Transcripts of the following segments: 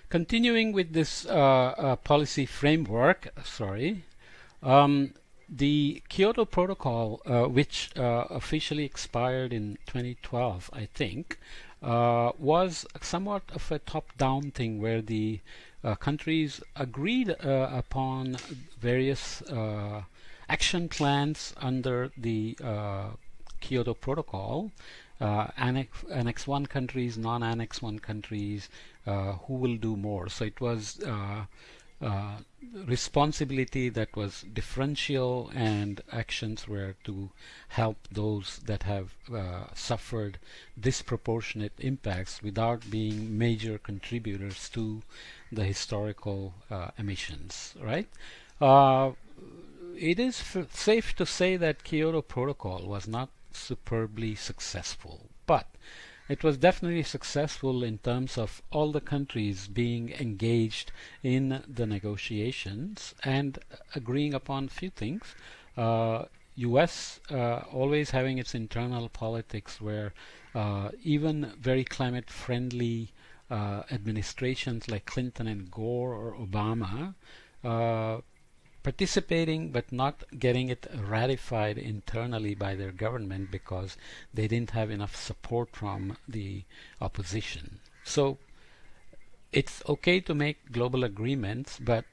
Continuing with this policy framework, the Kyoto Protocol, which officially expired in 2012, I think, was somewhat of a top-down thing where the countries agreed upon various action plans under the Kyoto Protocol, Annex 1 countries, non-Annex 1 countries, who will do more. So it was uh, responsibility that was differential, and actions were to help those that have suffered disproportionate impacts without being major contributors to the historical emissions, right? Uh, it is safe to say that Kyoto Protocol was not superbly successful, but it was definitely successful in terms of all the countries being engaged in the negotiations and agreeing upon a few things. US always having its internal politics where even very climate friendly administrations like Clinton and Gore or Obama uh, participating but not getting it ratified internally by their government because they didn't have enough support from the opposition. So it's okay to make global agreements, but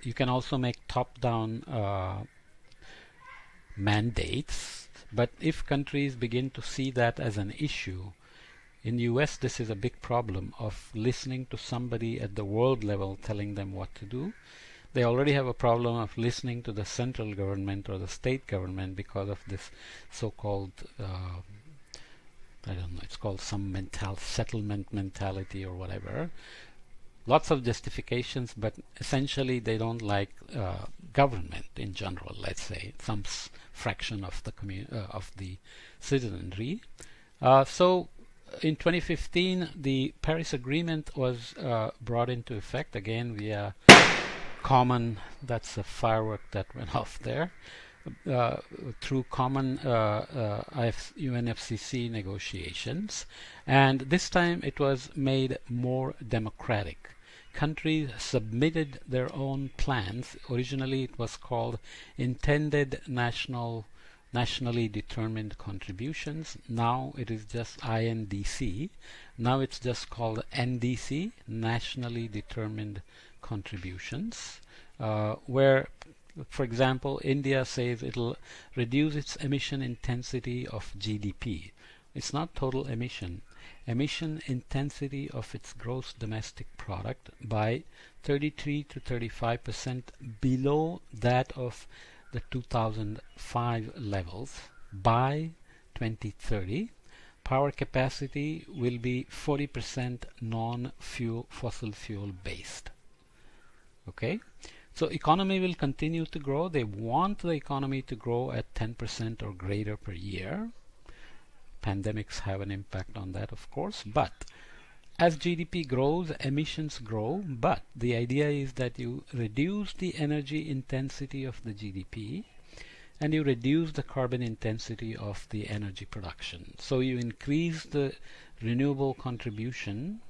you can also make top-down mandates. But if countries begin to see that as an issue, in the US this is a big problem of listening to somebody at the world level telling them what to do. They already have a problem of listening to the central government or the state government because of this so-called I don't know, it's called some settlement mentality or whatever. Lots of justifications, but essentially they don't like government in general. Let's say some fraction of the of the citizenry. So in 2015, the Paris Agreement was brought into effect again via that's a firework that went off there, uh, through common UNFCCC negotiations, and this time it was made more democratic. Countries submitted their own plans. Originally it was called intended nationally determined contributions. Now it is just INDC. Now it's just called NDC, nationally determined contributions, where, for example, India says it'll reduce its emission intensity of GDP. It's not total emission intensity of its gross domestic product by 33 to 35% below that of the 2005 levels by 2030. Power capacity will be 40% fossil fuel based. Okay, so economy will continue to grow. They want the economy to grow at 10% or greater per year. Pandemics have an impact on that, of course, but as GDP grows, emissions grow, but the idea is that you reduce the energy intensity of the GDP and you reduce the carbon intensity of the energy production. So you increase the renewable contribution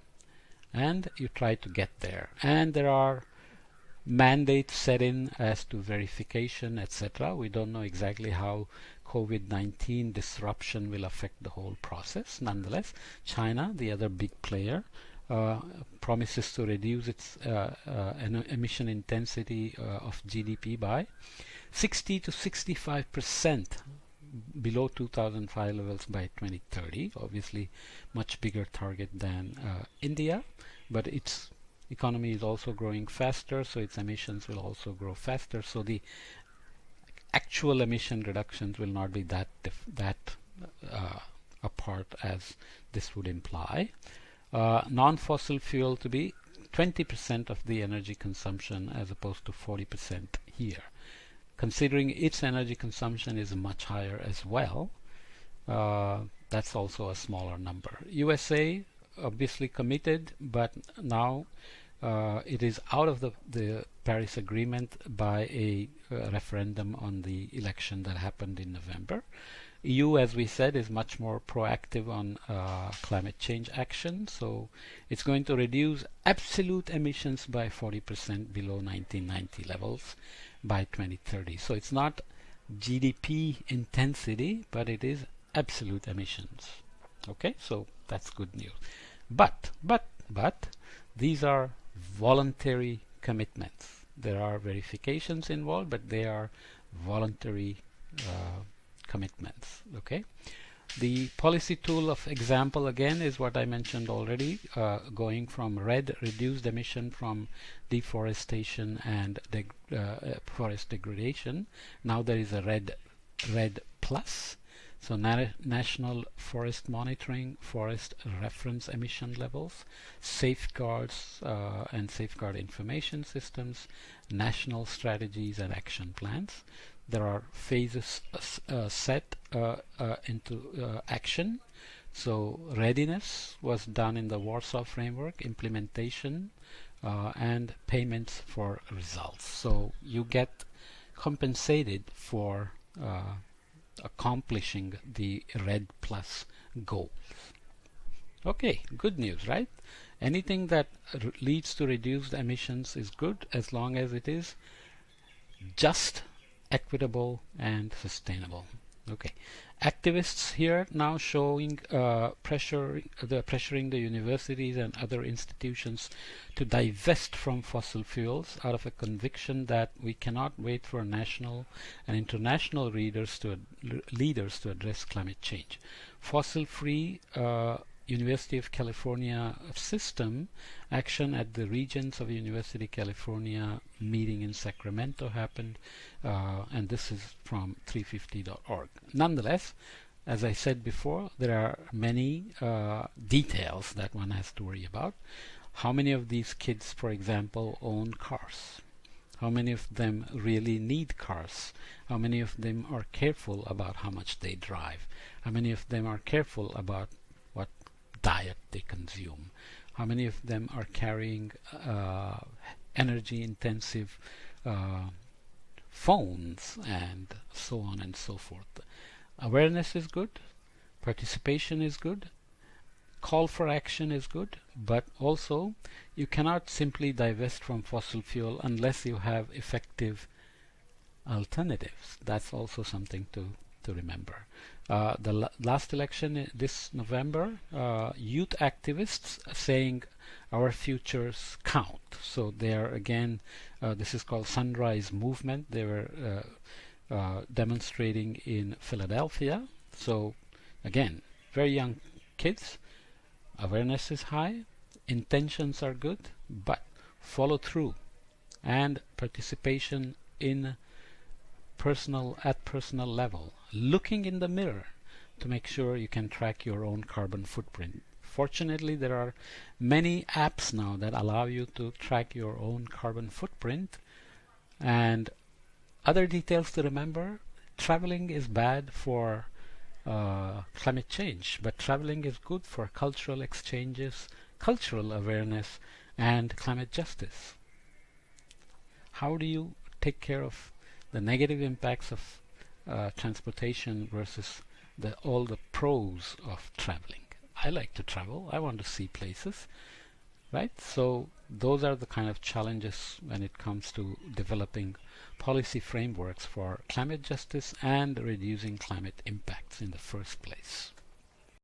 and you try to get there. And there are mandates set in as to verification, etc. We don't know exactly how COVID-19 disruption will affect the whole process. Nonetheless, China, the other big player, promises to reduce its emission intensity of GDP by 60 to 65% below 2005 levels by 2030. Obviously, much bigger target than India, but its economy is also growing faster, so its emissions will also grow faster. So the actual emission reductions will not be that apart as this would imply. Non-fossil fuel to be 20% of the energy consumption as opposed to 40% here. Considering its energy consumption is much higher as well, that's also a smaller number. USA obviously committed, but now it is out of the Paris Agreement by a referendum on the election that happened in November. EU, as we said, is much more proactive on climate change action. So it's going to reduce absolute emissions by 40% below 1990 levels by 2030. So it's not GDP intensity, but it is absolute emissions. Okay, so that's good news. But these are voluntary commitments. There are verifications involved, but they are voluntary commitments. Okay. The policy tool of example again is what I mentioned already, going from red, reduced emission from deforestation and forest degradation. Now there is a red plus. So national forest monitoring, forest reference emission levels, safeguards and safeguard information systems, national strategies and action plans. There are phases set into action. So readiness was done in the Warsaw Framework, implementation and payments for results. So you get compensated for accomplishing the red plus goals. Okay, good news, right? Anything that leads to reduced emissions is good as long as it is just, equitable and sustainable. Okay, activists here now showing pressuring the universities and other institutions to divest from fossil fuels out of a conviction that we cannot wait for national and international leaders to address climate change. Fossil-free University of California system action at the Regents of University of California meeting in Sacramento happened, and this is from 350.org. Nonetheless, as I said before, there are many details that one has to worry about. How many of these kids, for example, own cars? How many of them really need cars? How many of them are careful about how much they drive? How many of them are careful about what diet they consume? How many of them are carrying energy intensive phones and so on and so forth? Awareness is good, participation is good, call for action is good, but also you cannot simply divest from fossil fuel unless you have effective alternatives. That's also something to remember. The last election this November, youth activists saying our futures count. So they are again, this is called Sunrise Movement. They were demonstrating in Philadelphia. So again, very young kids, awareness is high, intentions are good, but follow through and participation in personal level, looking in the mirror to make sure you can track your own carbon footprint. Fortunately, there are many apps now that allow you to track your own carbon footprint. And other details to remember: traveling is bad for climate change, but traveling is good for cultural exchanges, cultural awareness, and climate justice. How do you take care of the negative impacts of transportation versus all the pros of traveling? I like to travel. I want to see places, right? So those are the kind of challenges when it comes to developing policy frameworks for climate justice and reducing climate impacts in the first place.